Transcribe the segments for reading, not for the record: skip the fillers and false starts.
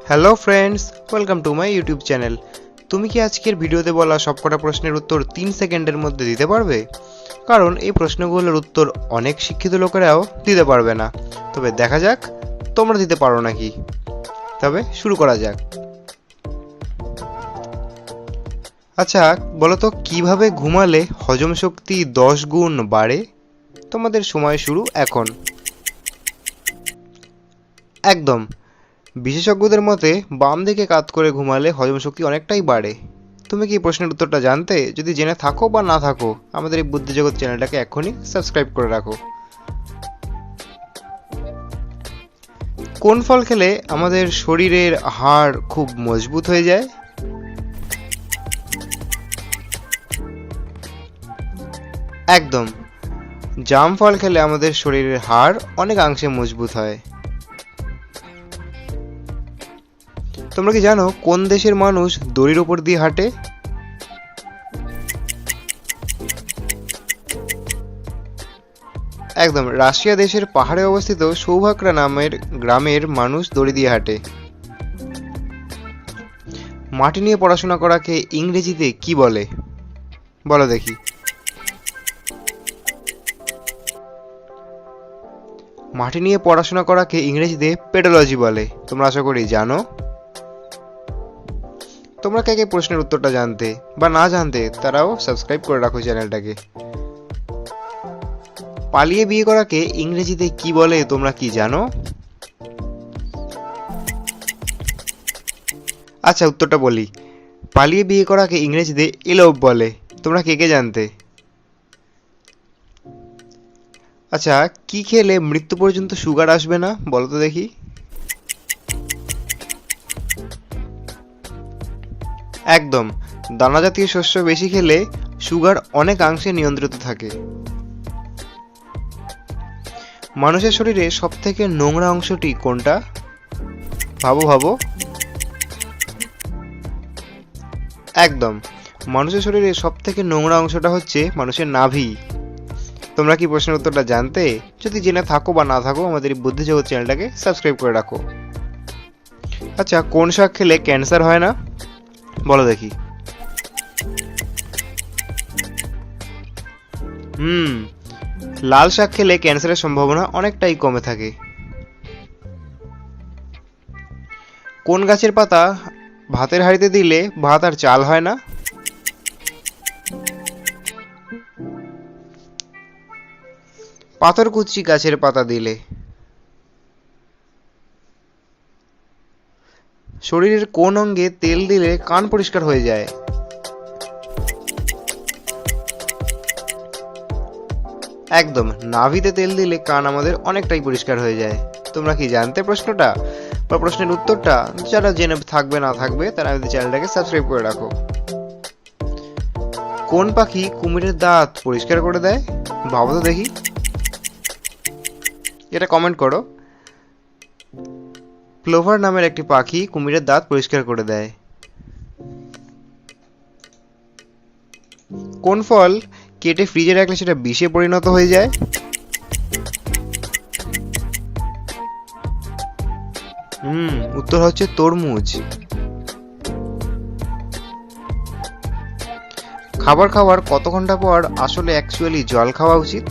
Hello friends, welcome to my YouTube channel. তুমি কি আজকের ভিডিওতে বলা সবকটা প্রশ্নের উত্তর 3 সেকেন্ডের মধ্যে দিতে পারবে? কারণ এই প্রশ্নগুলোর উত্তর অনেক শিক্ষিত লোকেরাও দিতে পারবে না। তবে দেখা যাক তোমরা দিতে পারো নাকি। তবে শুরু করা যাক। আচ্ছা বলো তো, কিভাবে ঘুমালে হজম শক্তি 10 গুণ বাড়ে? তোমাদের সময় শুরু এখন। একদম, বিশেষজ্ঞদের মতে বাম দিকে কাত করে ঘুমালে হজম শক্তি অনেকটাই বাড়ে। তুমি কি প্রশ্নের উত্তরটা জানতে? যদি জেনে থাকো বা না থাকো, আমাদের এই বুদ্ধিজগৎ চ্যানেলটাকে এখনই সাবস্ক্রাইব করে রাখো। কোন ফল খেলে আমাদের শরীরের হাড় খুব মজবুত হয়ে যায়? একদম, জাম ফল খেলে আমাদের শরীরের হাড় অনেকাংশে মজবুত হয়। তোমরা কি জানো কোন দেশের মানুষ দড়ির ওপর দিয়ে হাঁটে? একদম, রাশিয়া দেশের পাহাড়ে অবস্থিত সৌভাগ্রা নামের গ্রামের মানুষ দড়ি দিয়ে হাঁটে। মাটি নিয়ে পড়াশোনা করাকে ইংরেজিতে কি বলে? বলো দেখি। মাটি নিয়ে পড়াশোনা করাকে ইংরেজিতে পেডোলজি বলে। তোমরা আশা করি জানো। তোমরা কে কে প্রশ্নের উত্তরটা জানতে বা না জানতে, তারাও সাবস্ক্রাইব করে রাখো চ্যানেলটাকে। পালিয়ে বিয়ে করাকে ইংরেজিতে কি বলে তোমরা কি জানো? আচ্ছা উত্তরটা বলি। পালিয়ে বিয়ে করাকে ইংরেজিতে এলোপ বলে। তোমরা কে কে জানতে? আচ্ছা, কি খেলে মৃত্যু পর্যন্ত সুগার আসবে না বলো তো দেখি। একদম, দানা জাতীয় শস্য বেশি খেলে সুগার অনেকাংশে নিয়ন্ত্রিত থাকে। মানুষের শরীরে সব থেকে নোংরা অংশটি কোনটা? ভাবো ভাবো। একদম, মানুষের শরীরে সব থেকে নোংরা অংশটা হচ্ছে মানুষের নাভি। তোমরা কি প্রশ্নের উত্তরটা জানতে? যদি জেনে থাকো বা না থাকো, আমাদের এই বুদ্ধিজগৎ চ্যানেলটাকে সাবস্ক্রাইব করে রাখো। আচ্ছা, কোন শাক খেলে ক্যান্সার হয় না বলো দেখি। লাল শাক খেলে ক্যান্সারের সম্ভাবনা অনেকটাই কমে থাকে। কোন গাছের পাতা ভাতের হাঁড়িতে দিলে ভাত আর চাল হয় না? পাথরকুচি গাছের পাতা দিলে। শরীরের কোন অঙ্গে তেল দিলে কান পরিষ্কার হয়ে যায়? একদম, নাভিতে তেল দিলে কান আমাদের অনেকটাই পরিষ্কার হয়ে যায়। তোমরা কি জানতে প্রশ্নটা বা প্রশ্নের উত্তরটা? যারা জেনে থাকবে না থাকবে, তারা আমাদের চ্যানেলটাকে সাবস্ক্রাইব করে রাখো। কোন পাখি কুমিরের দাঁত পরিষ্কার করে দেয়? ভাবো তো দেখি, এটা কমেন্ট করো। ক্লোভার নামের একটি পাখি কুমিরের দাঁত পরিষ্কার করে দেয়। কোন ফল কেটে ফ্রিজে রাখলে সেটা বিষে পরিণত হয়ে যায়? উত্তর হচ্ছে তরমুজ। খাবার খাওয়ার কত ঘন্টা পর আসলে অ্যাকচুয়ালি জল খাওয়া উচিত?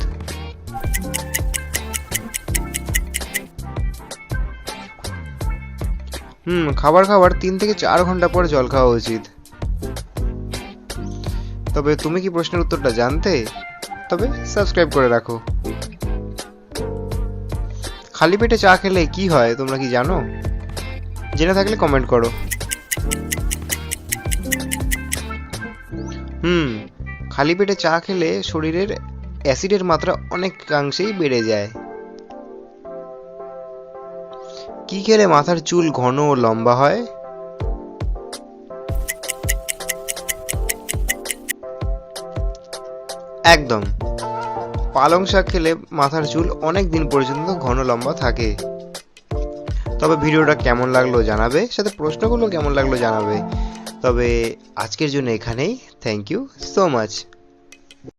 খাবার খাওয়ার 3 থেকে 4 ঘন্টা পর জল খাওয়া উচিত। তবে তুমি কি প্রশ্নের উত্তরটা জানতে? তবে সাবস্ক্রাইব করে রাখো। খালি পেটে চা খেলে কি হয় তোমরা কি জানো? জেনে থাকলে কমেন্ট করো। খালি পেটে চা খেলে শরীরের অ্যাসিডের মাত্রা অনেকাংশেই বেড়ে যায়। কি খেলে মাথার চুল ঘন ও লম্বা হয়? একদম, পালং শাক খেলে মাথার চুল অনেক দিন পর্যন্ত ঘন লম্বা থাকে। তবে ভিডিওটা কেমন লাগলো জানাবে, সাথে প্রশ্নগুলো কেমন লাগলো জানাবে। তবে আজকের জন্য এখানেই। Thank you so much.